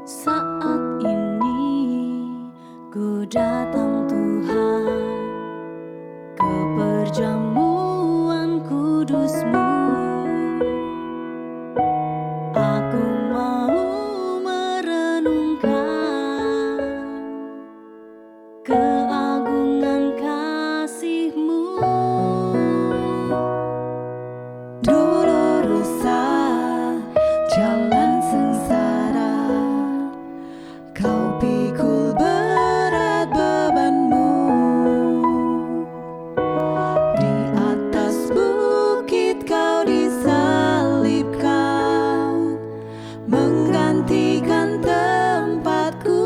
Saat ini ku datang Tuhan ke perjamuan kudus-Mu. Aku mau merenungkan keagungan kasih-Mu. Dolorosa jalan sengsara, Kau pikul berat bebanmu. Di atas bukit Kau disalibkan, menggantikan tempatku.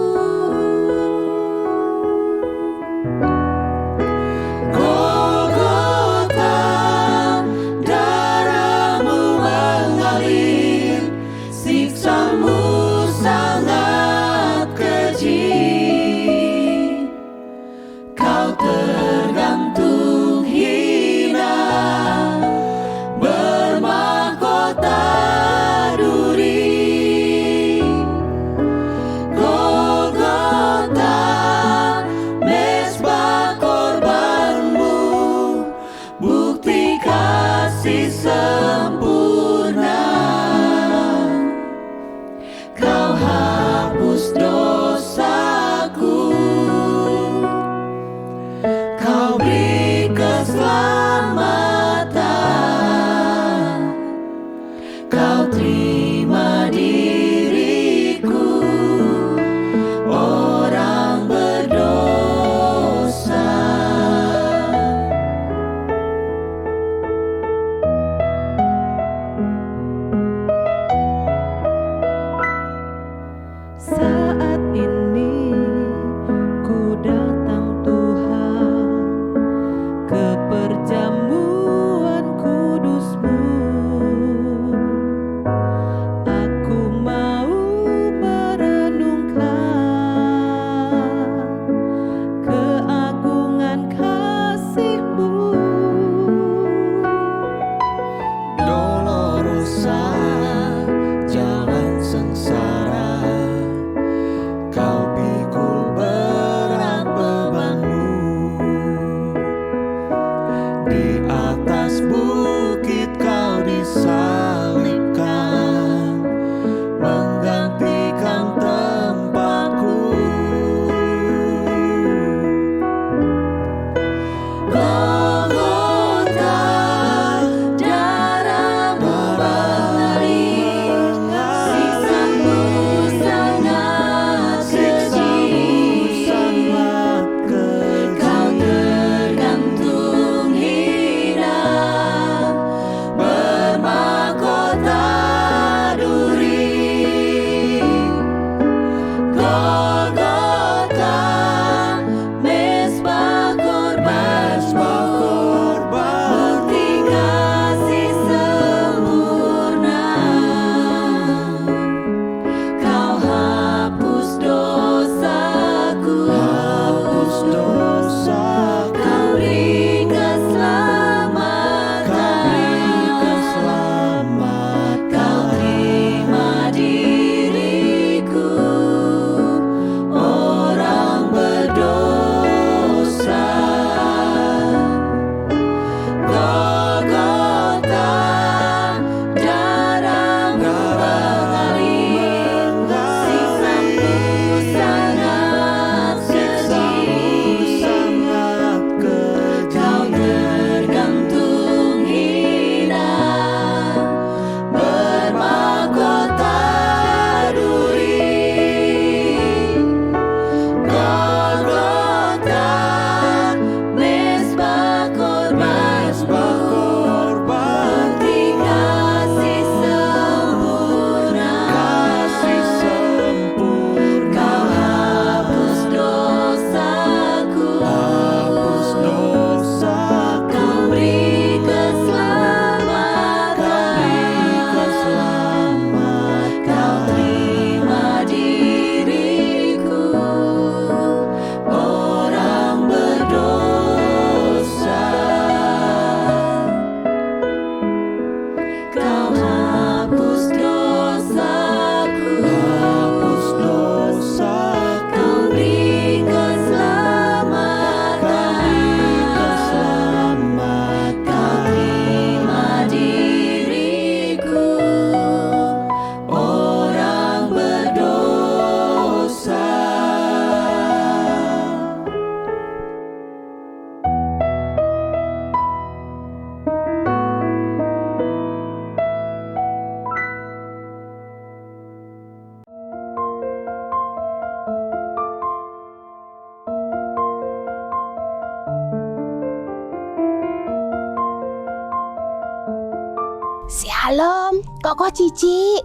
Shalom, Koko Cici.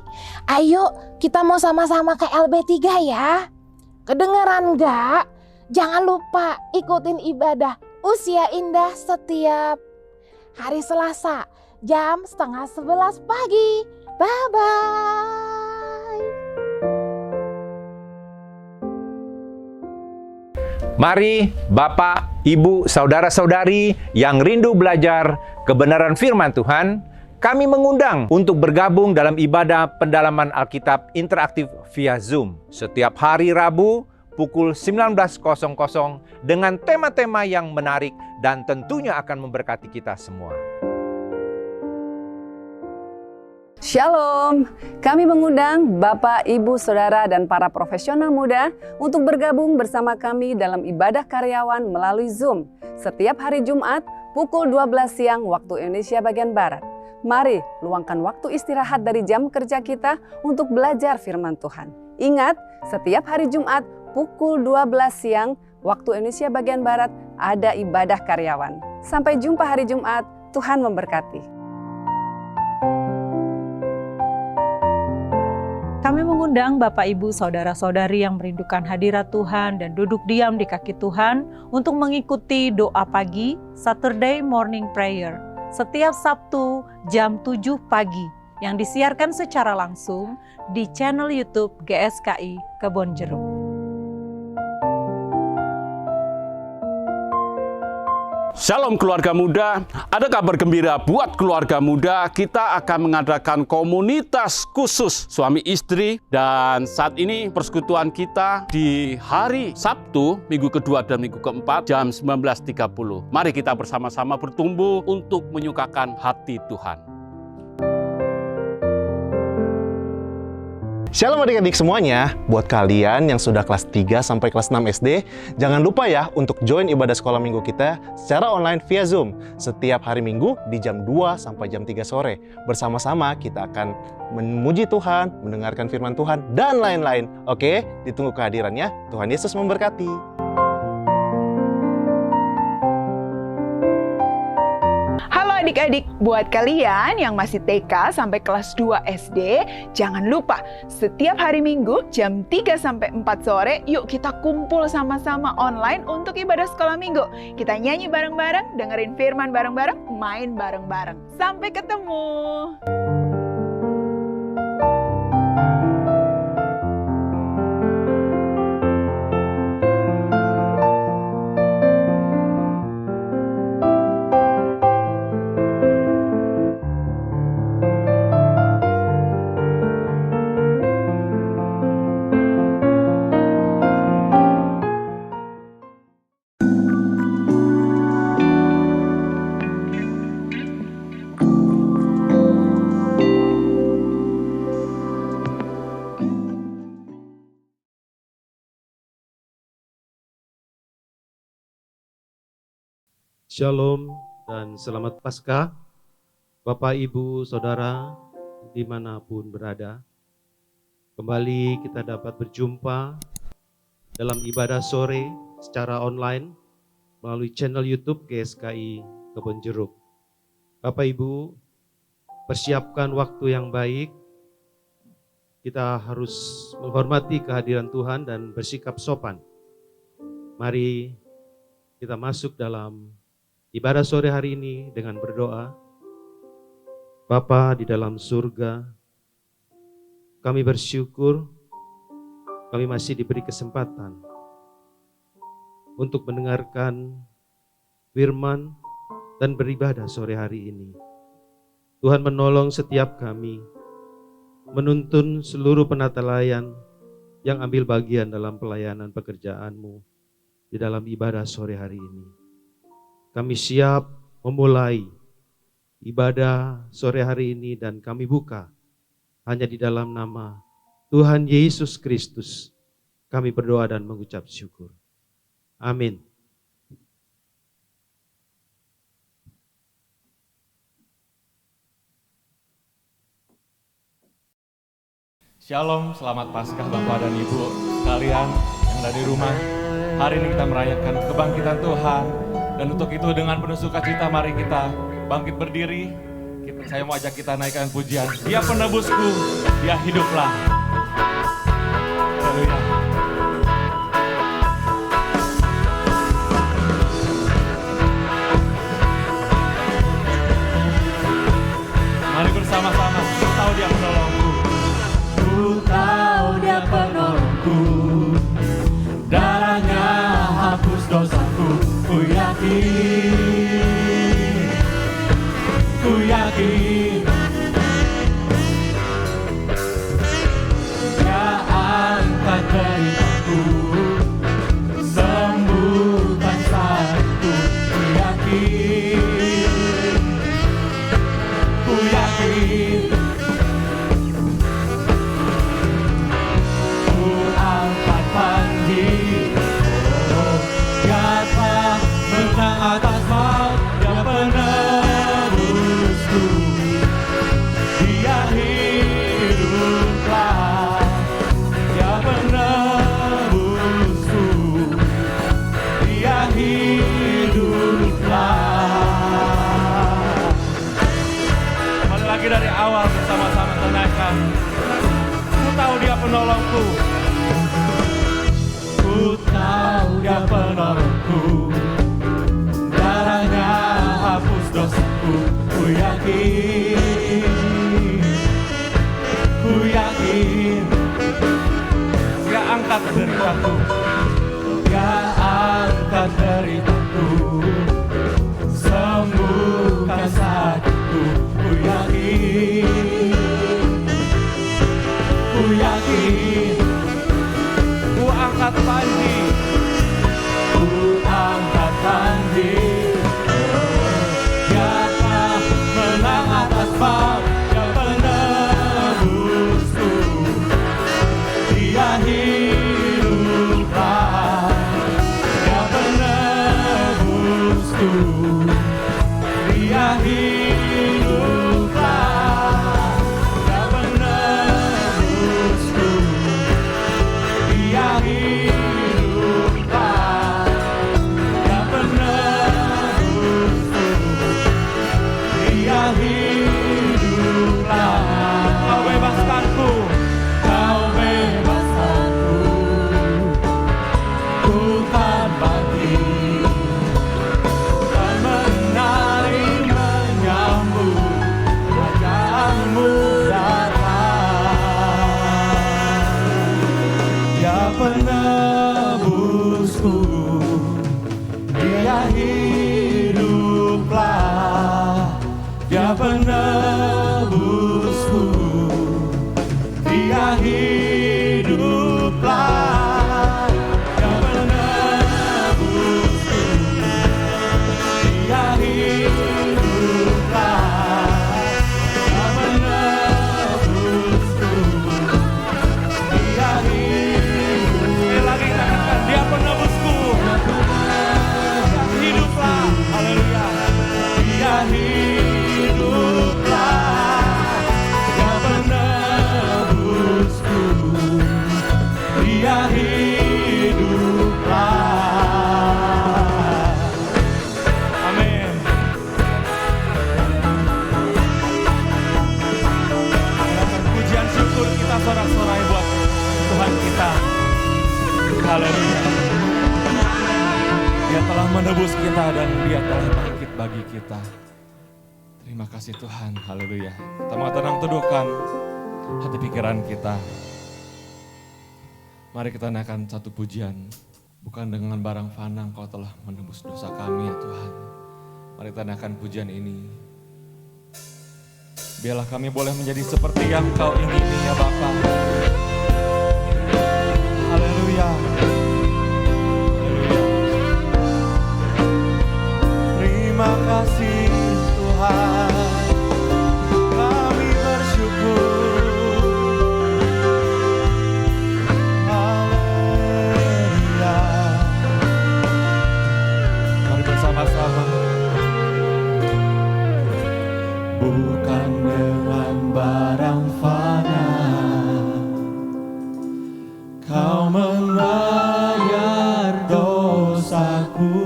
Ayo kita mau sama-sama ke LB3 ya. Kedengeran nggak? Jangan lupa ikutin ibadah Usia Indah setiap hari Selasa jam 10:30 pagi. Bye-bye. Mari Bapak, Ibu, Saudara-saudari yang rindu belajar kebenaran firman Tuhan, kami mengundang untuk bergabung dalam ibadah pendalaman Alkitab interaktif via Zoom setiap hari Rabu pukul 19.00 dengan tema-tema yang menarik dan tentunya akan memberkati kita semua. Shalom, kami mengundang Bapak, Ibu, Saudara, dan para profesional muda untuk bergabung bersama kami dalam ibadah karyawan melalui Zoom setiap hari Jumat pukul 12 siang waktu Indonesia bagian Barat. Mari luangkan waktu istirahat dari jam kerja kita untuk belajar firman Tuhan. Ingat, setiap hari Jumat pukul 12 siang waktu Indonesia bagian Barat ada ibadah karyawan. Sampai jumpa hari Jumat, Tuhan memberkati. Kami mengundang Bapak, Ibu, Saudara-saudari yang merindukan hadirat Tuhan dan duduk diam di kaki Tuhan untuk mengikuti doa pagi Saturday Morning Prayer setiap Sabtu jam 7 pagi yang disiarkan secara langsung di channel YouTube GSKI Kebonjeruk. Shalom keluarga muda, ada kabar gembira buat keluarga muda. Kita akan mengadakan komunitas khusus suami istri. Dan saat ini persekutuan kita di hari Sabtu, minggu kedua dan minggu keempat jam 19.30. Mari kita bersama-sama bertumbuh untuk menyukakan hati Tuhan. Shalom adik-adik semuanya, buat kalian yang sudah kelas 3 sampai kelas 6 SD, jangan lupa ya untuk join ibadah sekolah minggu kita secara online via Zoom setiap hari Minggu di jam 2 sampai jam 3 sore. Bersama-sama kita akan memuji Tuhan, mendengarkan firman Tuhan, dan lain-lain. Oke, ditunggu kehadirannya. Tuhan Yesus memberkati. Adik-adik, buat kalian yang masih TK sampai kelas 2 SD, jangan lupa setiap hari Minggu jam 3 sampai 4 sore, yuk kita kumpul sama-sama online untuk ibadah sekolah minggu. Kita nyanyi bareng-bareng, dengerin firman bareng-bareng, main bareng-bareng. Sampai ketemu! Shalom dan selamat Paskah, Bapak, Ibu, Saudara, dimanapun berada. Kembali kita dapat berjumpa dalam ibadah sore secara online melalui channel YouTube GSKI Kebonjeruk. Bapak, Ibu, persiapkan waktu yang baik. Kita harus menghormati kehadiran Tuhan dan bersikap sopan. Mari kita masuk dalam ibadah sore hari ini dengan berdoa. Bapa di dalam surga, kami bersyukur kami masih diberi kesempatan untuk mendengarkan firman dan beribadah sore hari ini. Tuhan menolong setiap kami, menuntun seluruh penata layan yang ambil bagian dalam pelayanan pekerjaan-Mu di dalam ibadah sore hari ini. Kami siap memulai ibadah sore hari ini dan kami buka hanya di dalam nama Tuhan Yesus Kristus. Kami berdoa dan mengucap syukur. Amin. Shalom, selamat Paskah Bapak dan Ibu sekalian yang ada di rumah. Hari ini kita merayakan kebangkitan Tuhan. Dan untuk itu dengan penuh sukacita mari kita bangkit berdiri Saya mau ajak kita naikkan pujian. Dia penebusku, dia hiduplah. Haleluya. Mari bersama-sama, ku tahu dia penolongku. Ku tahu dia penolongku. Darahnya hapus dosaku. Ku yakin. Ku yakin. Dia angkat deritaku. Sembuhkan sakitku. Ku yakin. Ku yakin. Ku angkat pagi. Oh, dia telah menang atas maut. Dia penebusku. Dia hiduplah. Dia penebusku. Dia hiduplah. Kembali lagi dari awal bersama-sama tenangkan. Ku tahu dia penolongku. Ku tahu dia penolongku. Darahnya hapus dosaku. Ku yakin. Ku yakin. Dia angkat deritaku. Dia angkat deritaku. Sembuhkan sakitku. Ku yakin. Ku yakin. Ku angkat panji. Ku angkat panji. Dia telah menang atas maut. Dia penebusku. Dia hiduplah. Dia penebusku. Dia hiduplah. Dia penebusku. Dia hiduplah. Dia penebusku. Dia hiduplah. Kau bebaskanku. Kau bebaskanku. Ku kan bangkit. Dan menari menyambut kerajaanmu datang. Dia penebusku. Dia hiduplah. Dia penebusku. Dia hiduplah. Dia penebusku. Dia hiduplah. Dia penebusku. Dia hidup. Sekali lagi katakan, dia penebusku. Dia hiduplah. Haleluya. Dia hiduplah. Dia penebusku. Dia hiduplah. Amin. Pujian syukur kita sorak-sorai buat Tuhan kita. Haleluya. Dia telah menebus kita dan dia telah bangkit bagi kita. Terima kasih Tuhan. Haleluya. Kita mau tenang teduhkan hati pikiran kita. Mari kita naikkan satu pujian. Bukan dengan barang fana Engkau telah menebus dosa kami ya Tuhan. Mari kita naikkan pujian ini. Biarlah kami boleh menjadi seperti yang Kau ingini ya Bapa. Haleluya. Haleluya. Terima kasih Tuhan. Kami bersyukur. Haleluya. Mari bersama-sama. Bukan dengan barang fana Kau membayar dosaku,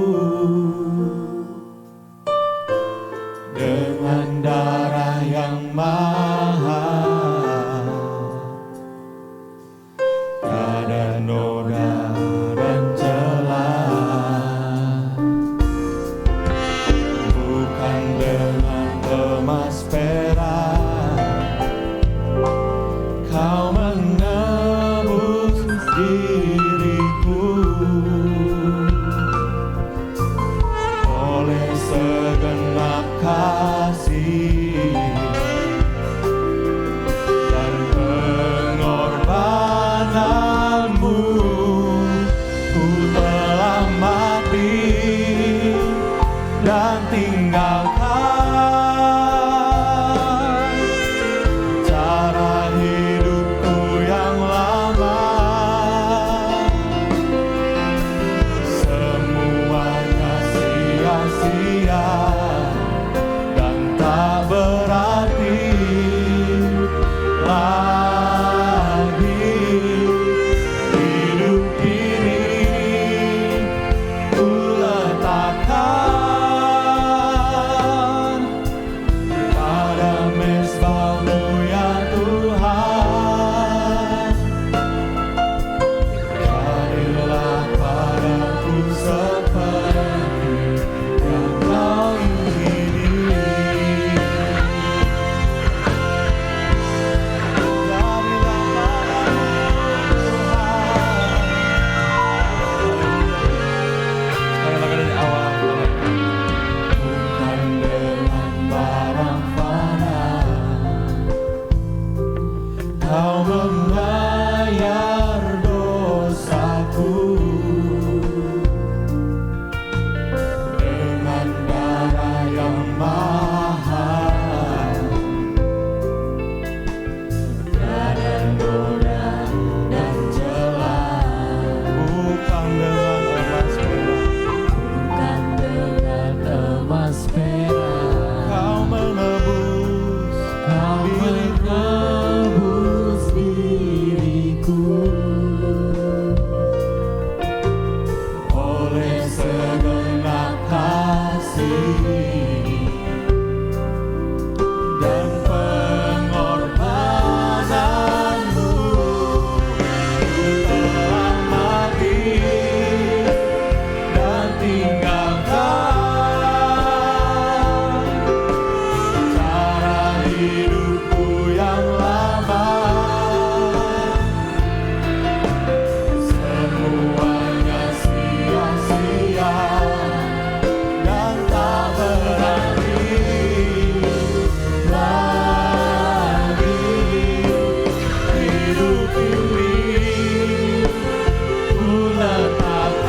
dengan darah dan tinggalkan cara hidupku yang lama. Semuanya sia-sia dan tak berarti lagi. Hidup ini ku letakkan pada mezbah-Mu ya Tuhan. Jadilah padaku seperti yang Kau ingini. Jadilah padaku Tuhan. Sekali lagi dari awal. Bukan dengan barang fana Kau membayar dosaku. Dengan darah yang mahal tiada noda dan celah. Bukan dengan emas perak, bukan dengan emas perak. Kau menebus diriku oleh segenap kasih dan pengorbanan-Mu. Ku telah mati dan tinggalkan cara hidupku yang lama. Semuanya sia-sia dan tak berarti lagi. Hidup ini ku letakkan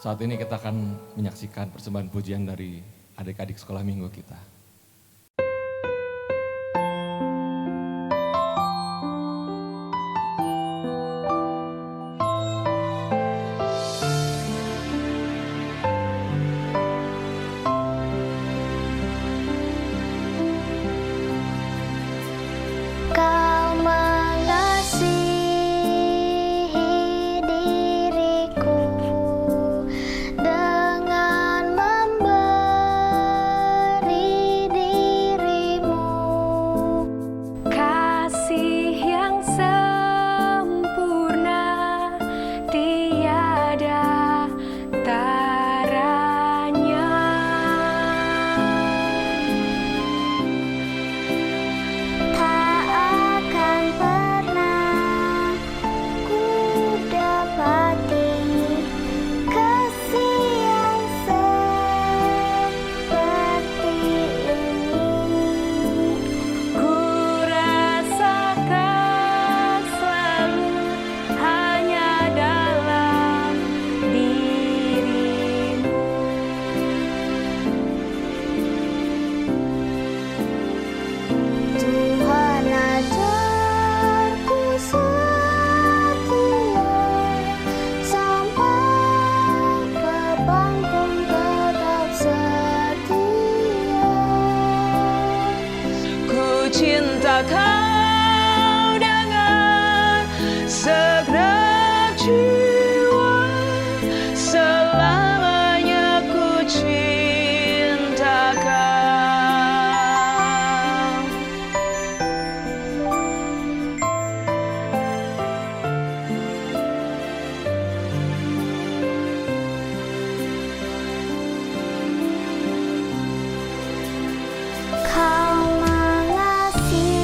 Saat ini kita akan menyaksikan persembahan pujian dari adik-adik sekolah minggu kita. Kau mengasihi diriku dengan memberi dirimu, kasih yang sempurna tiada taranya. Tak akan pernah ku dapati kasih yang seperti ini. Ku rasakan selalu hanya dalam dirimu. Tuhan ajarku setia, sampai kapanpun tetap setia. Ku cinta kau dengan segenap jiwa, selamanya ku cinta kau. Kau mengasihi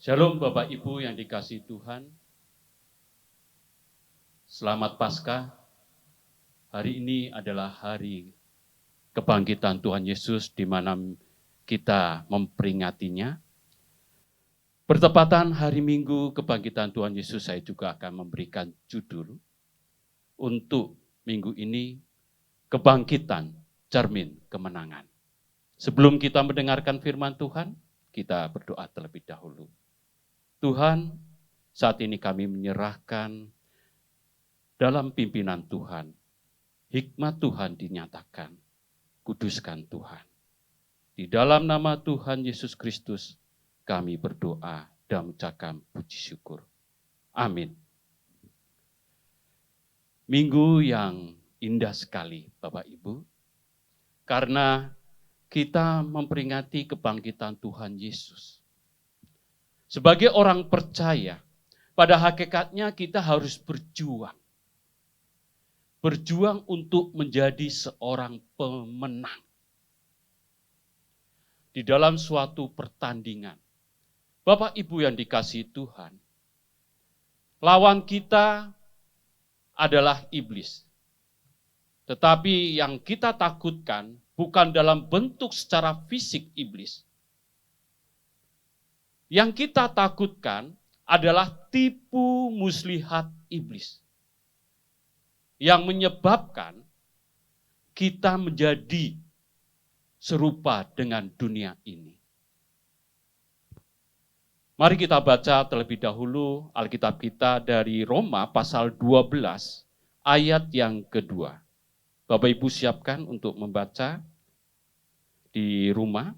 Shalom Bapak Ibu yang dikasihi Tuhan. Selamat Paskah. Hari ini adalah hari kebangkitan Tuhan Yesus di mana kita memperingatinya. Bertepatan hari Minggu kebangkitan Tuhan Yesus, saya juga akan memberikan judul untuk minggu ini, Kebangkitan Cermin Kemenangan. Sebelum kita mendengarkan firman Tuhan, kita berdoa terlebih dahulu. Tuhan, saat ini kami menyerahkan dalam pimpinan Tuhan, hikmat Tuhan dinyatakan, kuduskan Tuhan. Di dalam nama Tuhan Yesus Kristus, kami berdoa dan mengucapkan puji syukur. Amin. Minggu yang indah sekali, Bapak Ibu, karena kita memperingati kebangkitan Tuhan Yesus. Sebagai orang percaya, pada hakikatnya kita harus berjuang. Berjuang untuk menjadi seorang pemenang. Di dalam suatu pertandingan. Bapak Ibu yang dikasihi Tuhan, lawan kita adalah iblis. Tetapi yang kita takutkan bukan dalam bentuk secara fisik iblis. Yang kita takutkan adalah tipu muslihat iblis. Yang menyebabkan kita menjadi serupa dengan dunia ini. Mari kita baca terlebih dahulu Alkitab kita dari Roma pasal 12 ayat yang kedua. Bapak Ibu siapkan untuk membaca di rumah.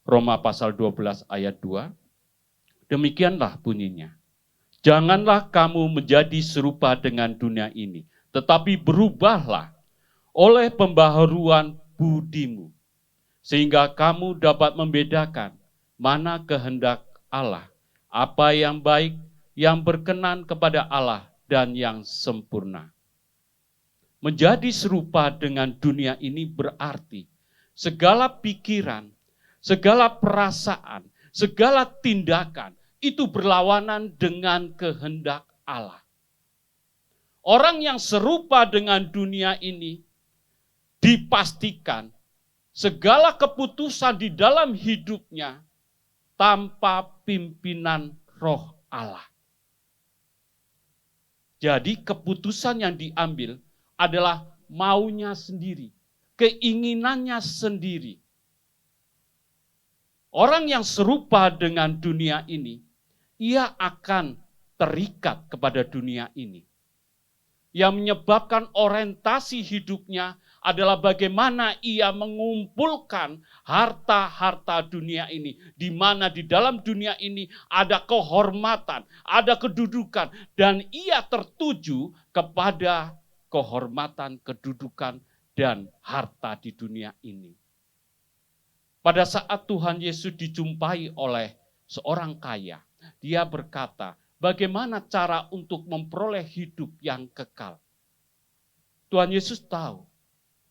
Roma pasal 12 ayat 2. Demikianlah bunyinya. Janganlah kamu menjadi serupa dengan dunia ini, tetapi berubahlah oleh pembaharuan budimu, sehingga kamu dapat membedakan mana kehendak Allah, apa yang baik, yang berkenan kepada Allah, dan yang sempurna. Menjadi serupa dengan dunia ini berarti segala pikiran, segala perasaan, segala tindakan itu berlawanan dengan kehendak Allah. Orang yang serupa dengan dunia ini dipastikan segala keputusan di dalam hidupnya tanpa pimpinan Roh Allah. Jadi keputusan yang diambil adalah maunya sendiri, keinginannya sendiri. Orang yang serupa dengan dunia ini, ia akan terikat kepada dunia ini. Yang menyebabkan orientasi hidupnya adalah bagaimana ia mengumpulkan harta-harta dunia ini. Di mana di dalam dunia ini ada kehormatan, ada kedudukan. Dan ia tertuju kepada kehormatan, kedudukan, dan harta di dunia ini. Pada saat Tuhan Yesus dijumpai oleh seorang kaya, dia berkata, bagaimana cara untuk memperoleh hidup yang kekal? Tuhan Yesus tahu,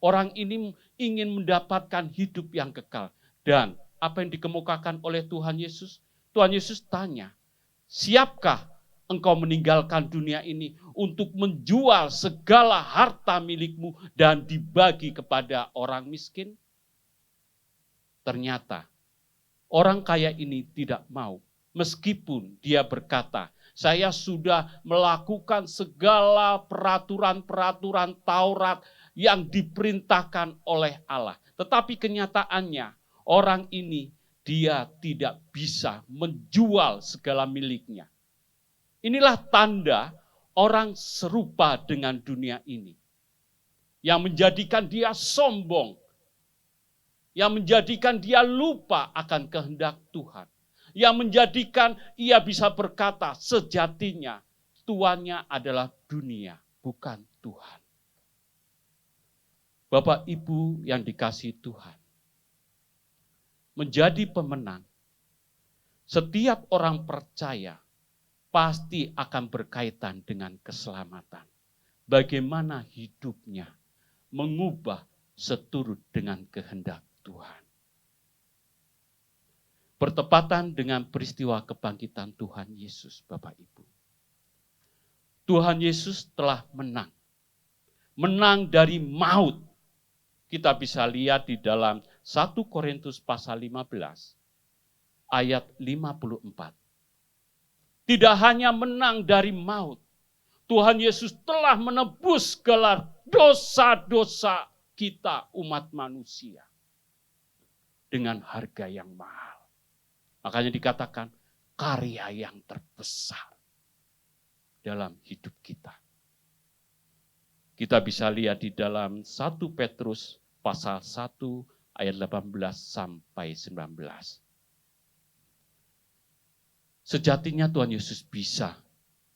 orang ini ingin mendapatkan hidup yang kekal. Dan apa yang dikemukakan oleh Tuhan Yesus? Tuhan Yesus tanya, siapkah engkau meninggalkan dunia ini untuk menjual segala harta milikmu dan dibagi kepada orang miskin? Ternyata orang kaya ini tidak mau, meskipun dia berkata, saya sudah melakukan segala peraturan-peraturan Taurat yang diperintahkan oleh Allah. Tetapi kenyataannya orang ini dia tidak bisa menjual segala miliknya. Inilah tanda orang serupa dengan dunia ini. Yang menjadikan dia sombong. Yang menjadikan dia lupa akan kehendak Tuhan. Yang menjadikan ia bisa berkata sejatinya tuannya adalah dunia, bukan Tuhan. Bapak Ibu yang dikasihi Tuhan. Menjadi pemenang. Setiap orang percaya pasti akan berkaitan dengan keselamatan. Bagaimana hidupnya mengubah seturut dengan kehendak Tuhan. bertepatan dengan peristiwa kebangkitan Tuhan Yesus, Bapak Ibu. Tuhan Yesus telah menang. Menang dari maut. Kita bisa lihat di dalam 1 Korintus pasal 15 ayat 54. Tidak hanya menang dari maut, Tuhan Yesus telah menebus segala dosa-dosa kita umat manusia dengan harga yang mahal. Makanya dikatakan karya yang terbesar dalam hidup kita. Kita bisa lihat di dalam 1 Petrus pasal 1 ayat 18 sampai 19. Sejatinya Tuhan Yesus bisa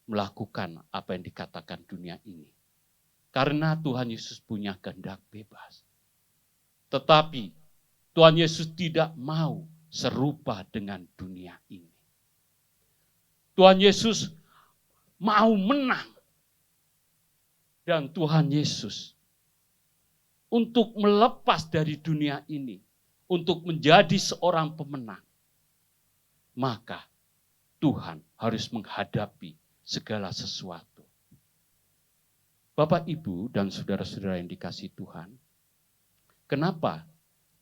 melakukan apa yang dikatakan dunia ini. Karena Tuhan Yesus punya kehendak bebas. Tetapi Tuhan Yesus tidak mau serupa dengan dunia ini. Tuhan Yesus mau menang. Dan Tuhan Yesus untuk melepas dari dunia ini, untuk menjadi seorang pemenang, maka Tuhan harus menghadapi segala sesuatu. Bapak, Ibu, dan saudara-saudara yang dikasihi Tuhan, kenapa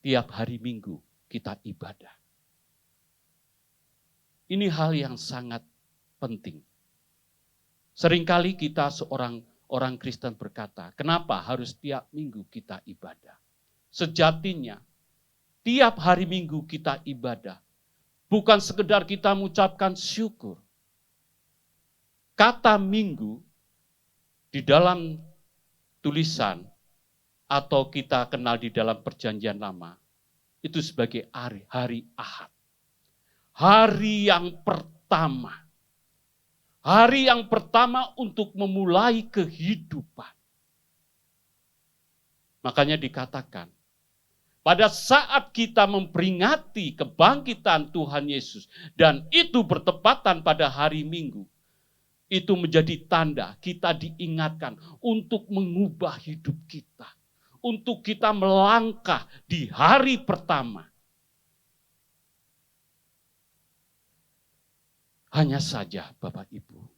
tiap hari Minggu kita ibadah? Ini hal yang sangat penting. Seringkali kita orang Kristen berkata, kenapa harus tiap minggu kita ibadah? Sejatinya, tiap hari Minggu kita ibadah. Bukan sekedar kita mengucapkan syukur. Kata minggu di dalam tulisan atau kita kenal di dalam perjanjian lama, itu sebagai hari Ahad. Hari yang pertama. Hari yang pertama untuk memulai kehidupan. Makanya dikatakan, pada saat kita memperingati kebangkitan Tuhan Yesus, dan itu bertepatan pada hari Minggu, itu menjadi tanda kita diingatkan untuk mengubah hidup kita. Untuk kita melangkah di hari pertama. Hanya saja Bapak Ibu.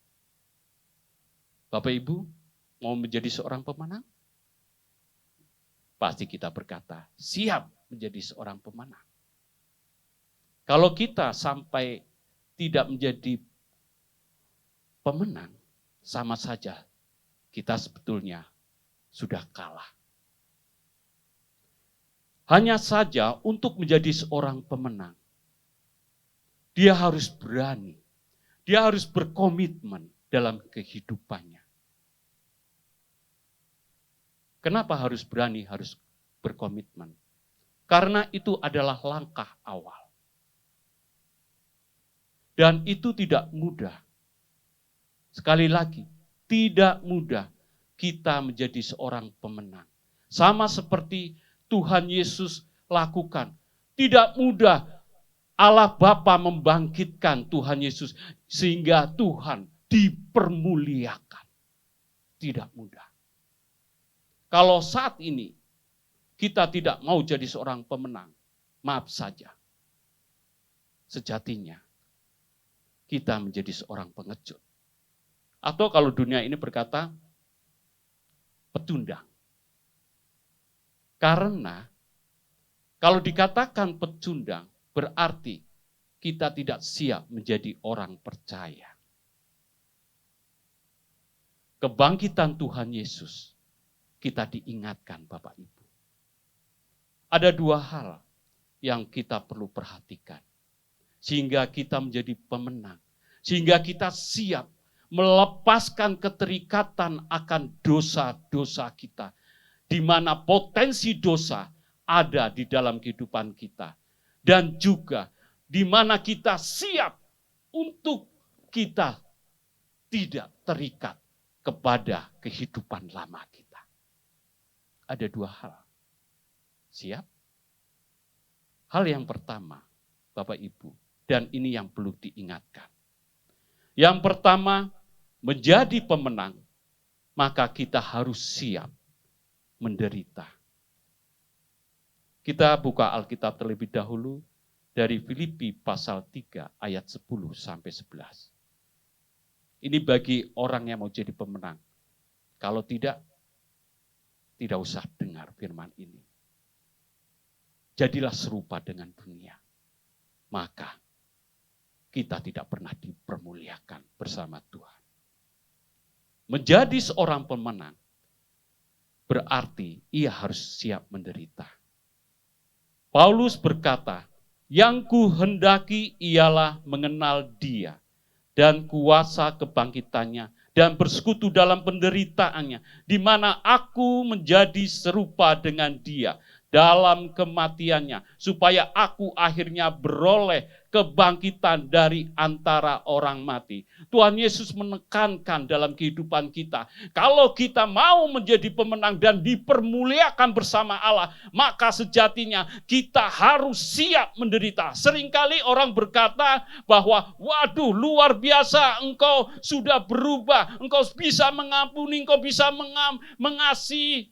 Bapak Ibu mau menjadi seorang pemenang? Pasti kita berkata, siap menjadi seorang pemenang. Kalau kita sampai tidak menjadi pemenang, sama saja kita sebetulnya sudah kalah. Hanya saja untuk menjadi seorang pemenang, dia harus berani. Dia harus berkomitmen dalam kehidupannya. Kenapa harus berani, harus berkomitmen? Karena itu adalah langkah awal. Dan itu tidak mudah. Sekali lagi, tidak mudah kita menjadi seorang pemenang. Sama seperti Tuhan Yesus lakukan. Tidak mudah Allah Bapa membangkitkan Tuhan Yesus sehingga Tuhan dipermuliakan. Tidak mudah. Kalau saat ini kita tidak mau jadi seorang pemenang, maaf saja. Sejatinya kita menjadi seorang pengecut. Atau kalau dunia ini berkata pecundang. Karena kalau dikatakan pecundang, berarti kita tidak siap menjadi orang percaya. Kebangkitan Tuhan Yesus, kita diingatkan Bapak Ibu. Ada dua hal yang kita perlu perhatikan. Sehingga kita menjadi pemenang. Sehingga kita siap melepaskan keterikatan akan dosa-dosa kita. Di mana potensi dosa ada di dalam kehidupan kita. Dan juga di mana kita siap untuk kita tidak terikat kepada kehidupan lama kita. Ada dua hal. Siap? Hal yang pertama, Bapak Ibu, dan ini yang perlu diingatkan. Yang pertama, menjadi pemenang, maka kita harus siap menderita. Kita buka Alkitab terlebih dahulu dari Filipi pasal 3 ayat 10 sampai 11. Ini bagi orang yang mau jadi pemenang. Kalau tidak usah dengar firman ini. Jadilah serupa dengan dunia. Maka kita tidak pernah dipermuliakan bersama Tuhan. Menjadi seorang pemenang berarti ia harus siap menderita. Paulus berkata, yang kuhendaki ialah mengenal Dia dan kuasa kebangkitannya dan bersekutu dalam penderitaannya, di mana aku menjadi serupa dengan Dia dalam kematiannya, supaya aku akhirnya beroleh kebangkitan dari antara orang mati. Tuhan Yesus menekankan dalam kehidupan kita, kalau kita mau menjadi pemenang dan dipermuliakan bersama Allah, maka sejatinya kita harus siap menderita. Seringkali orang berkata bahwa, waduh luar biasa, engkau sudah berubah, engkau bisa mengampuni, engkau bisa mengasihi,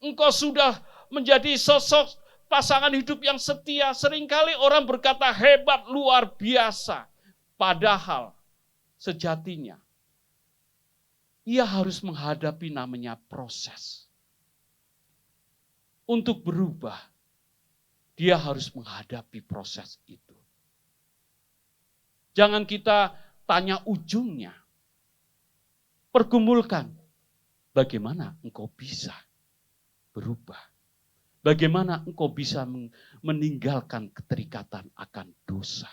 engkau sudah menjadi sosok pasangan hidup yang setia. Seringkali orang berkata hebat, luar biasa. Padahal sejatinya ia harus menghadapi namanya proses. Untuk berubah, dia harus menghadapi proses itu. Jangan kita tanya ujungnya. Pergumulkan, bagaimana engkau bisa berubah. Bagaimana engkau bisa meninggalkan keterikatan akan dosa?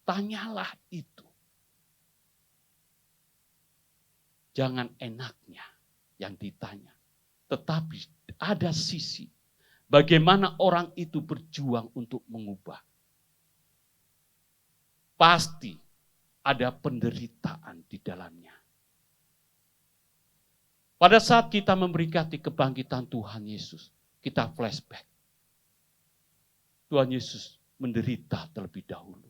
Tanyalah itu. Jangan enaknya yang ditanya. Tetapi ada sisi bagaimana orang itu berjuang untuk mengubah. Pasti ada penderitaan di dalamnya. Pada saat kita memberkati kebangkitan Tuhan Yesus, kita flashback. Tuhan Yesus menderita terlebih dahulu.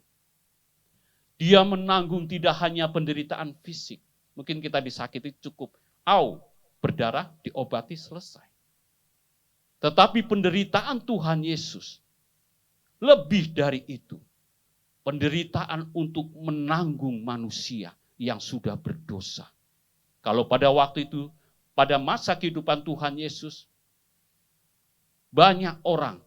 Dia menanggung tidak hanya penderitaan fisik. Mungkin kita disakiti cukup. Berdarah, diobati, selesai. Tetapi penderitaan Tuhan Yesus lebih dari itu. Penderitaan untuk menanggung manusia yang sudah berdosa. Kalau pada waktu itu, pada masa kehidupan Tuhan Yesus, banyak orang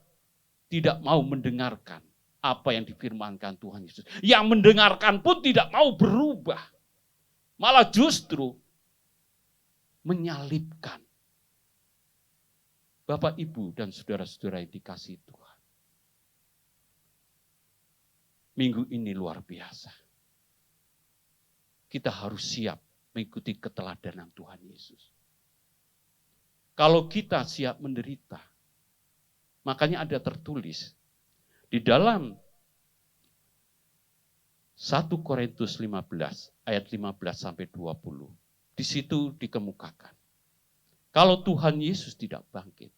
tidak mau mendengarkan apa yang difirmankan Tuhan Yesus. Yang mendengarkan pun tidak mau berubah. Malah justru menyalibkan. Bapak, Ibu, dan saudara-saudara yang dikasihi Tuhan. Minggu ini luar biasa. Kita harus siap mengikuti keteladanan Tuhan Yesus. Kalau kita siap menderita, makanya ada tertulis di dalam 1 Korintus 15 ayat 15 sampai 20. Di situ dikemukakan. Kalau Tuhan Yesus tidak bangkit,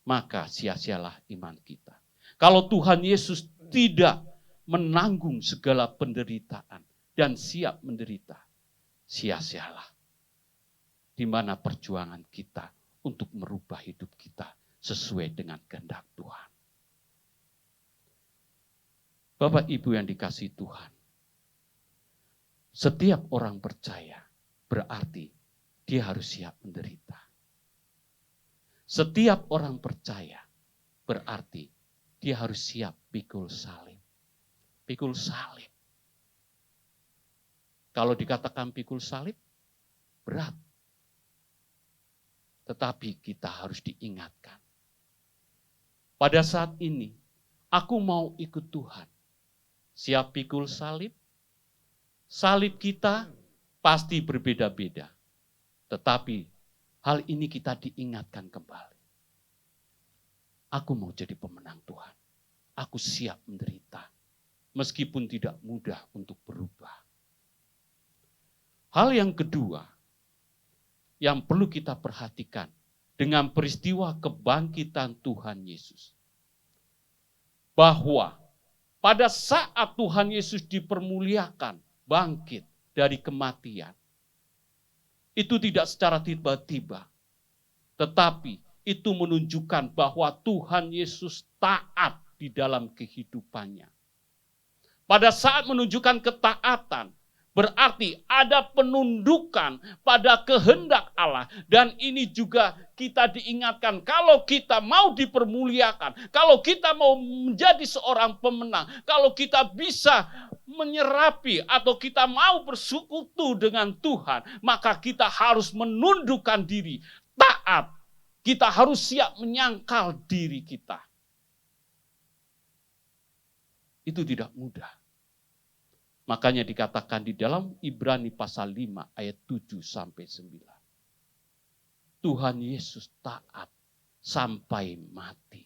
maka sia-sialah iman kita. Kalau Tuhan Yesus tidak menanggung segala penderitaan dan siap menderita, sia-sialah. Di mana perjuangan kita untuk merubah hidup kita sesuai dengan kehendak Tuhan. Bapak Ibu yang dikasihi Tuhan, setiap orang percaya berarti dia harus siap menderita. Setiap orang percaya berarti dia harus siap pikul salib. Pikul salib. Kalau dikatakan pikul salib, berat. Tetapi kita harus diingatkan. Pada saat ini, aku mau ikut Tuhan. Siap pikul salib. Salib kita pasti berbeda-beda. Tetapi hal ini kita diingatkan kembali. Aku mau jadi pemenang Tuhan. Aku siap menderita. Meskipun tidak mudah untuk berubah. Hal yang kedua yang perlu kita perhatikan dengan peristiwa kebangkitan Tuhan Yesus. Bahwa pada saat Tuhan Yesus dipermuliakan, bangkit dari kematian, itu tidak secara tiba-tiba, tetapi itu menunjukkan bahwa Tuhan Yesus taat di dalam kehidupannya. Pada saat menunjukkan ketaatan, berarti ada penundukan pada kehendak Allah. Dan ini juga kita diingatkan, kalau kita mau dipermuliakan, kalau kita mau menjadi seorang pemenang, kalau kita bisa menyerapi atau kita mau bersekutu dengan Tuhan, maka kita harus menundukkan diri, taat. Kita harus siap menyangkal diri kita. Itu tidak mudah. Makanya dikatakan di dalam Ibrani pasal 5 ayat 7 sampai 9. Tuhan Yesus taat sampai mati.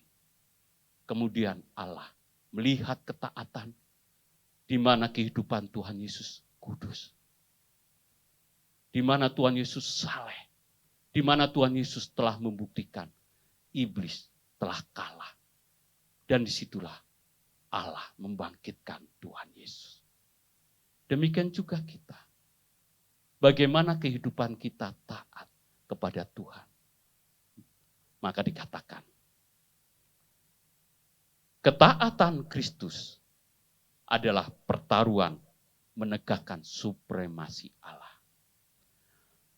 Kemudian Allah melihat ketaatan di mana kehidupan Tuhan Yesus kudus. Di mana Tuhan Yesus saleh. Di mana Tuhan Yesus telah membuktikan iblis telah kalah. Dan disitulah Allah membangkitkan Tuhan Yesus. Demikian juga kita. Bagaimana kehidupan kita taat kepada Tuhan. Maka dikatakan, ketaatan Kristus adalah pertaruhan menegakkan supremasi Allah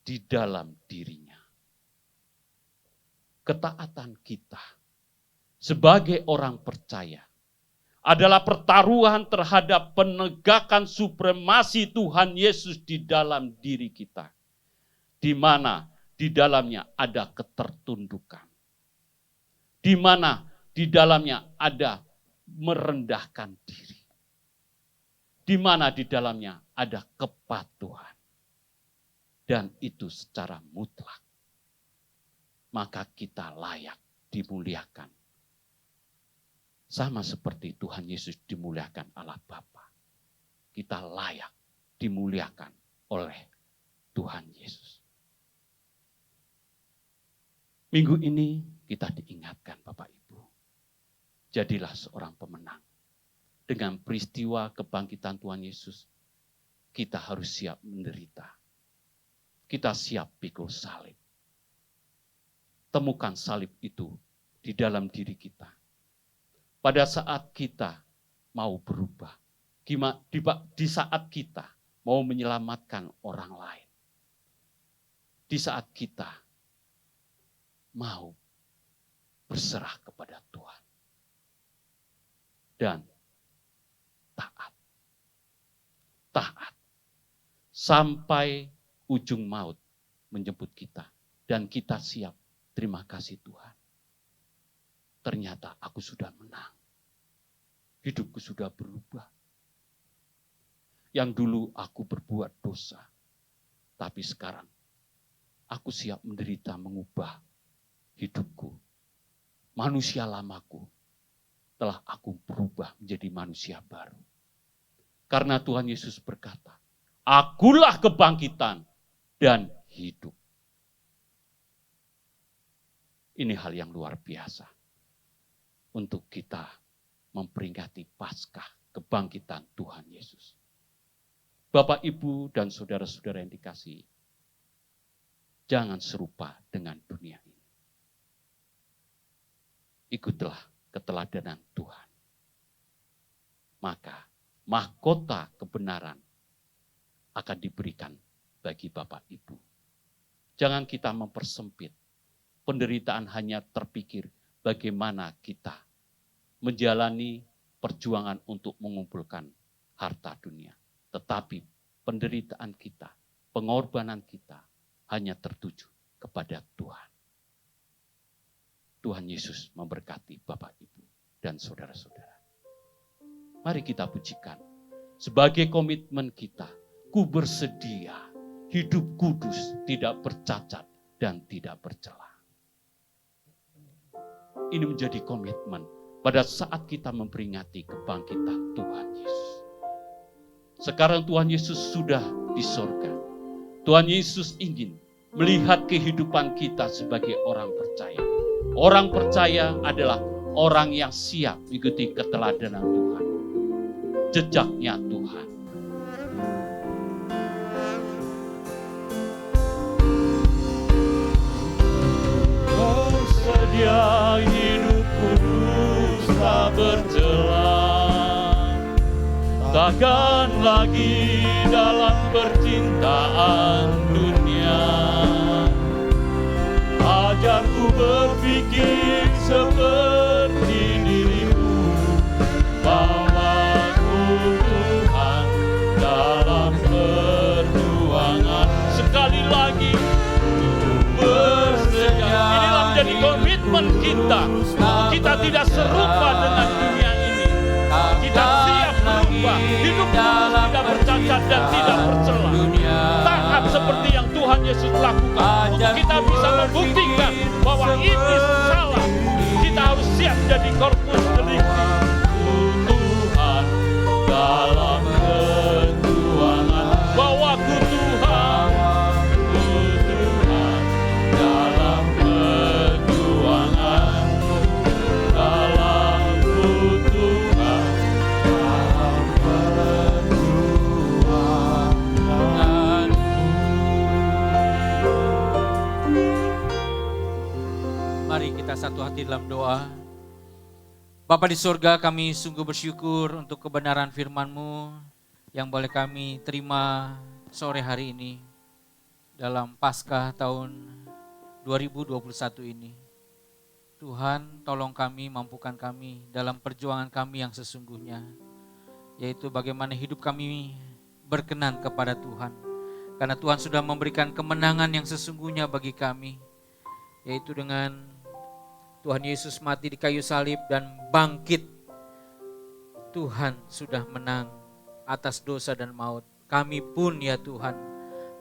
di dalam dirinya. Ketaatan kita sebagai orang percaya adalah pertaruhan terhadap penegakan supremasi Tuhan Yesus di dalam diri kita. Di mana di dalamnya ada ketertundukan. Di mana di dalamnya ada merendahkan diri. Di mana di dalamnya ada kepatuhan. Dan itu secara mutlak. Maka kita layak dimuliakan. Sama seperti Tuhan Yesus dimuliakan Allah Bapa. Kita layak dimuliakan oleh Tuhan Yesus. Minggu ini kita diingatkan Bapak Ibu. Jadilah seorang pemenang. Dengan peristiwa kebangkitan Tuhan Yesus, kita harus siap menderita. Kita siap pikul salib. Temukan salib itu di dalam diri kita. Pada saat kita mau berubah, di saat kita mau menyelamatkan orang lain, di saat kita mau berserah kepada Tuhan dan taat sampai ujung maut menjemput kita dan kita siap. Terima kasih Tuhan. Ternyata aku sudah menang. Hidupku sudah berubah. Yang dulu aku berbuat dosa. Tapi sekarang aku siap menderita mengubah hidupku. Manusia lamaku telah aku berubah menjadi manusia baru. Karena Tuhan Yesus berkata, akulah kebangkitan dan hidup. Ini hal yang luar biasa. Untuk kita memperingati Paskah kebangkitan Tuhan Yesus. Bapak, Ibu, dan saudara-saudara yang dikasihi, jangan serupa dengan dunia ini. Ikutlah keteladanan Tuhan. Maka mahkota kebenaran akan diberikan bagi Bapak, Ibu. Jangan kita mempersempit. Penderitaan hanya terpikir bagaimana kita menjalani perjuangan untuk mengumpulkan harta dunia. Tetapi penderitaan kita, pengorbanan kita hanya tertuju kepada Tuhan. Tuhan Yesus memberkati Bapak, Ibu, dan saudara-saudara. Mari kita pujikan. Sebagai komitmen kita, ku bersedia hidup kudus, tidak bercacat dan tidak bercela. Ini menjadi komitmen pada saat kita memperingati kebangkitan Tuhan Yesus. Sekarang Tuhan Yesus sudah di sorga. Tuhan Yesus ingin melihat kehidupan kita sebagai orang percaya. Orang percaya adalah orang yang siap mengikuti keteladanan Tuhan. Jejaknya Tuhan. Sedia hidup kudus tak bercacat. takkan lagi dalam percintaan dunia. Ajarku berpikir seperti dirimu, bawaku Tuhan dalam perjuangan. Sekali lagi bersedia. Inilah menjadi komitmen kita. Kita tidak serupa dengan dunia ini. Kita siap berubah, hidup tidak bercacat dan tidak bercela. Taat seperti yang Tuhan Yesus lakukan. Untuk kita bisa membuktikan bahwa ini salah, kita harus siap jadi korpus delicti. Tuhan dalam perjuangan, bawaku Tuhan, Tuhan dalam perjuangan, dalamku Tuhan dalam perjuangan. Mari kita satu hati dalam doa. Bapa di surga, kami sungguh bersyukur untuk kebenaran firman-Mu yang boleh kami terima sore hari ini dalam Paskah tahun 2021 ini. Tuhan, tolong kami, mampukan kami dalam perjuangan kami yang sesungguhnya, yaitu bagaimana hidup kami berkenan kepada Tuhan. Karena Tuhan sudah memberikan kemenangan yang sesungguhnya bagi kami, yaitu dengan Tuhan Yesus mati di kayu salib dan bangkit. Tuhan sudah menang atas dosa dan maut. Kami pun ya Tuhan,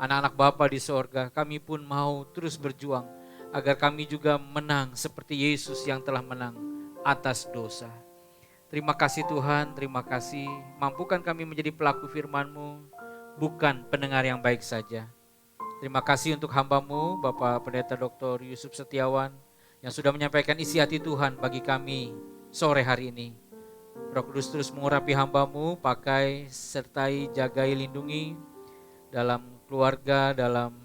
anak-anak Bapa di sorga, kami pun mau terus berjuang agar kami juga menang seperti Yesus yang telah menang atas dosa. Terima kasih Tuhan, terima kasih. Mampukan kami menjadi pelaku firman-Mu, bukan pendengar yang baik saja. Terima kasih untuk hamba-Mu, Bapak Pendeta Dr. Yusuf Setiawan, yang sudah menyampaikan isi hati Tuhan bagi kami sore hari ini. Roh Kudus terus mengurapi hamba-Mu, pakai, sertai, jagai, lindungi dalam keluarga, dalam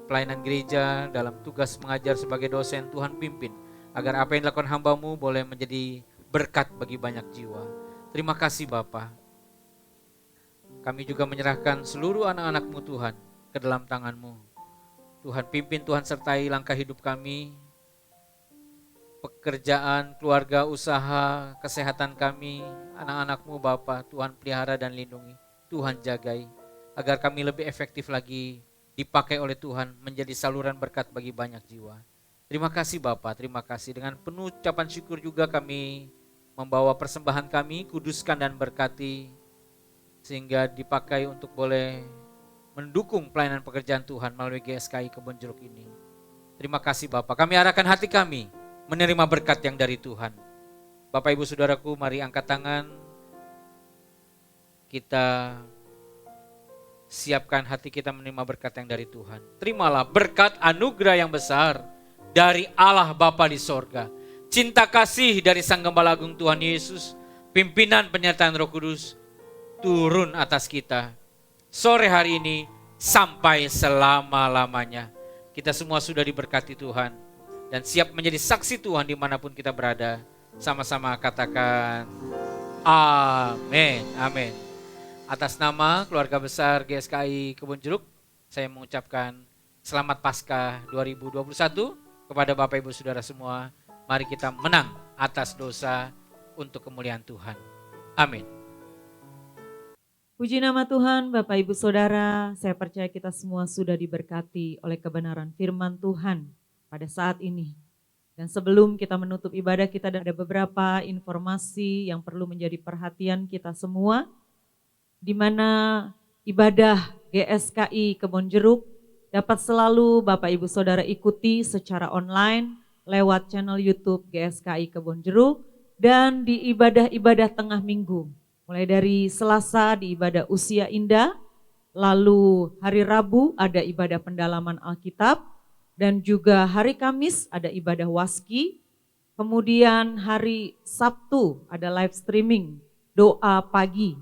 pelayanan gereja, dalam tugas mengajar sebagai dosen. Tuhan pimpin agar apa yang dilakukan hamba-Mu boleh menjadi berkat bagi banyak jiwa. Terima kasih Bapa. Kami juga menyerahkan seluruh anak-anak-Mu Tuhan ke dalam tangan-Mu. Tuhan pimpin, Tuhan sertai langkah hidup kami, pekerjaan, keluarga, usaha, kesehatan kami, anak-anak-Mu Bapa. Tuhan pelihara dan lindungi, Tuhan jagai, agar kami lebih efektif lagi dipakai oleh Tuhan menjadi saluran berkat bagi banyak jiwa. Terima kasih Bapa, terima kasih. Dengan penuh ucapan syukur juga kami membawa persembahan kami, kuduskan dan berkati, sehingga dipakai untuk boleh mendukung pelayanan pekerjaan Tuhan melalui GSKI Kebonjeruk ini. Terima kasih Bapa, kami arahkan hati kami menerima berkat yang dari Tuhan. Bapak Ibu Saudaraku, mari angkat tangan. Kita siapkan hati kita menerima berkat yang dari Tuhan. Terimalah berkat anugerah yang besar dari Allah Bapa di sorga. Cinta kasih dari Sang Gembala Agung Tuhan Yesus, pimpinan penyertaan Roh Kudus turun atas kita sore hari ini sampai selama-lamanya. Kita semua sudah diberkati Tuhan dan siap menjadi saksi Tuhan dimanapun kita berada. Sama-sama katakan amin, amin. Atas nama keluarga besar GSKI Kebonjeruk, saya mengucapkan selamat Paskah 2021 kepada Bapak Ibu Saudara semua. Mari kita menang atas dosa untuk kemuliaan Tuhan. Amin. Puji nama Tuhan, Bapak Ibu Saudara, saya percaya kita semua sudah diberkati oleh kebenaran firman Tuhan pada saat ini. Dan sebelum kita menutup ibadah kita, ada beberapa informasi yang perlu menjadi perhatian kita semua, di mana ibadah GSKI Kebonjeruk dapat selalu Bapak Ibu Saudara ikuti secara online lewat channel YouTube GSKI Kebonjeruk dan di ibadah-ibadah tengah minggu. Mulai dari Selasa di ibadah Usia Indah, lalu hari Rabu ada ibadah pendalaman Alkitab, dan juga hari Kamis ada ibadah Waski, kemudian hari Sabtu ada live streaming doa pagi.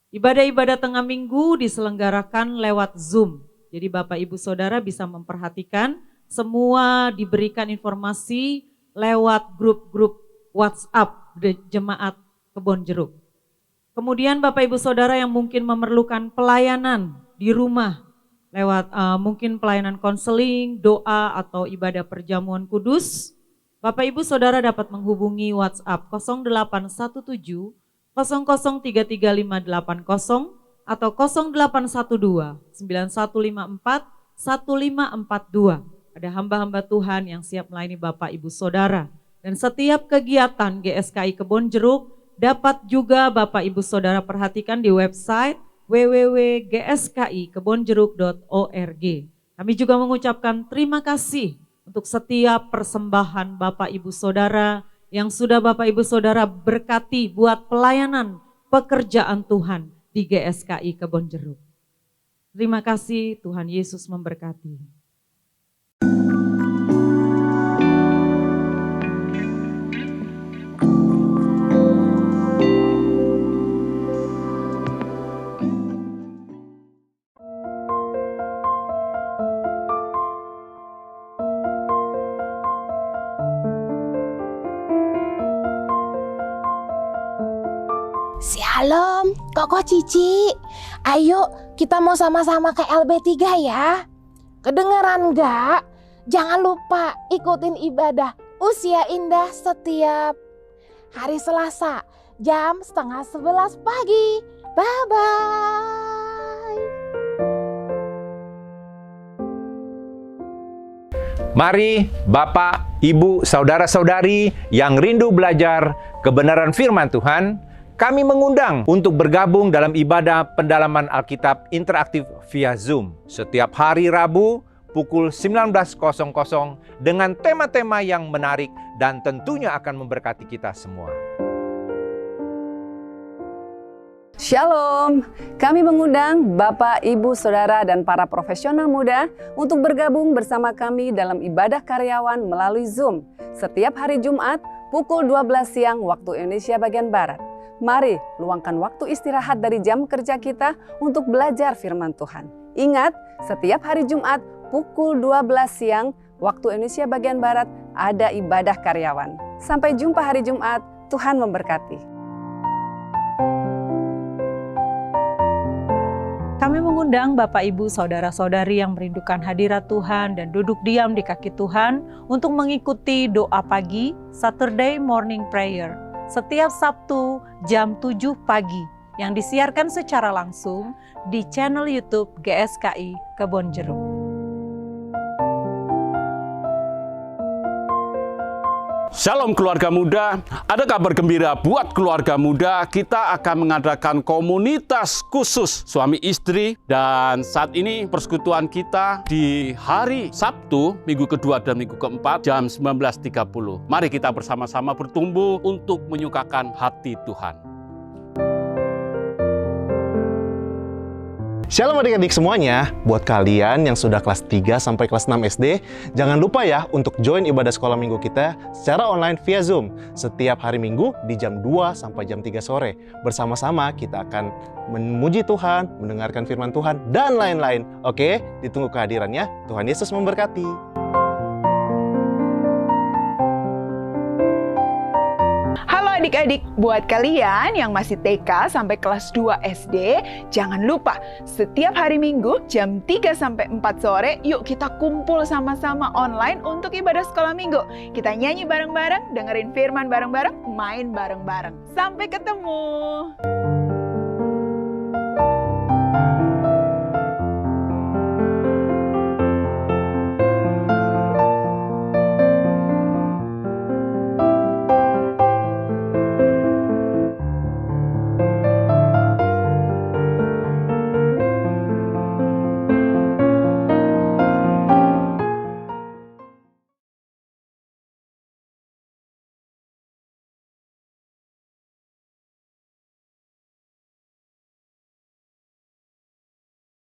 Ibadah-ibadah tengah minggu diselenggarakan lewat Zoom, jadi Bapak Ibu Saudara bisa memperhatikan semua diberikan informasi lewat grup-grup WhatsApp Jemaat Kebonjeruk. Kemudian Bapak Ibu Saudara yang mungkin memerlukan pelayanan di rumah lewat mungkin pelayanan konseling, doa atau ibadah perjamuan kudus, Bapak Ibu Saudara dapat menghubungi WhatsApp 0817 00335580 atau 0812 9154 1542. Ada hamba-hamba Tuhan yang siap melayani Bapak Ibu Saudara. Dan setiap kegiatan GSKI Kebon Jeruk dapat juga Bapak Ibu Saudara perhatikan di website www.gskikebonjeruk.org. Kami juga mengucapkan terima kasih untuk setiap persembahan Bapak Ibu Saudara yang sudah Bapak Ibu Saudara berkati buat pelayanan pekerjaan Tuhan di GSKI Kebon Jeruk. Terima kasih, Tuhan Yesus memberkati. Shalom, Koko Cici. Ayo kita mau sama-sama ke LB3 ya. Kedengeran nggak? Jangan lupa ikutin ibadah Usia Indah setiap hari Selasa jam 10:30 pagi. Bye-bye. Mari Bapak, Ibu, Saudara-saudari yang rindu belajar kebenaran firman Tuhan, kami mengundang untuk bergabung dalam ibadah pendalaman Alkitab interaktif via Zoom setiap hari Rabu pukul 19.00 dengan tema-tema yang menarik dan tentunya akan memberkati kita semua. Shalom, kami mengundang Bapak, Ibu, Saudara, dan para profesional muda untuk bergabung bersama kami dalam ibadah karyawan melalui Zoom setiap hari Jumat pukul 12 siang waktu Indonesia bagian Barat. Mari luangkan waktu istirahat dari jam kerja kita untuk belajar firman Tuhan. Ingat, setiap hari Jumat pukul 12 siang waktu Indonesia bagian Barat ada ibadah karyawan. Sampai jumpa hari Jumat, Tuhan memberkati. Kami mengundang Bapak, Ibu, Saudara-saudari yang merindukan hadirat Tuhan dan duduk diam di kaki Tuhan untuk mengikuti doa pagi Saturday Morning Prayer setiap Sabtu jam 7 pagi yang disiarkan secara langsung di channel YouTube GSKI Kebon Jeruk. Shalom keluarga muda, ada kabar gembira buat keluarga muda. Kita akan mengadakan komunitas khusus suami istri. Dan saat ini persekutuan kita di hari Sabtu, minggu kedua dan minggu keempat jam 19.30. Mari kita bersama-sama bertumbuh untuk menyukakan hati Tuhan. Shalom adik-adik semuanya, buat kalian yang sudah kelas 3 sampai kelas 6 SD, jangan lupa ya untuk join ibadah sekolah minggu kita secara online via Zoom setiap hari Minggu di jam 2 sampai jam 3 sore. Bersama-sama kita akan memuji Tuhan, mendengarkan firman Tuhan, dan lain-lain. Oke, ditunggu kehadirannya. Tuhan Yesus memberkati. Adik-adik, buat kalian yang masih TK sampai kelas 2 SD, jangan lupa setiap hari Minggu jam 3 sampai 4 sore, yuk kita kumpul sama-sama online untuk ibadah sekolah minggu. Kita nyanyi bareng-bareng, dengerin firman bareng-bareng, main bareng-bareng. Sampai ketemu.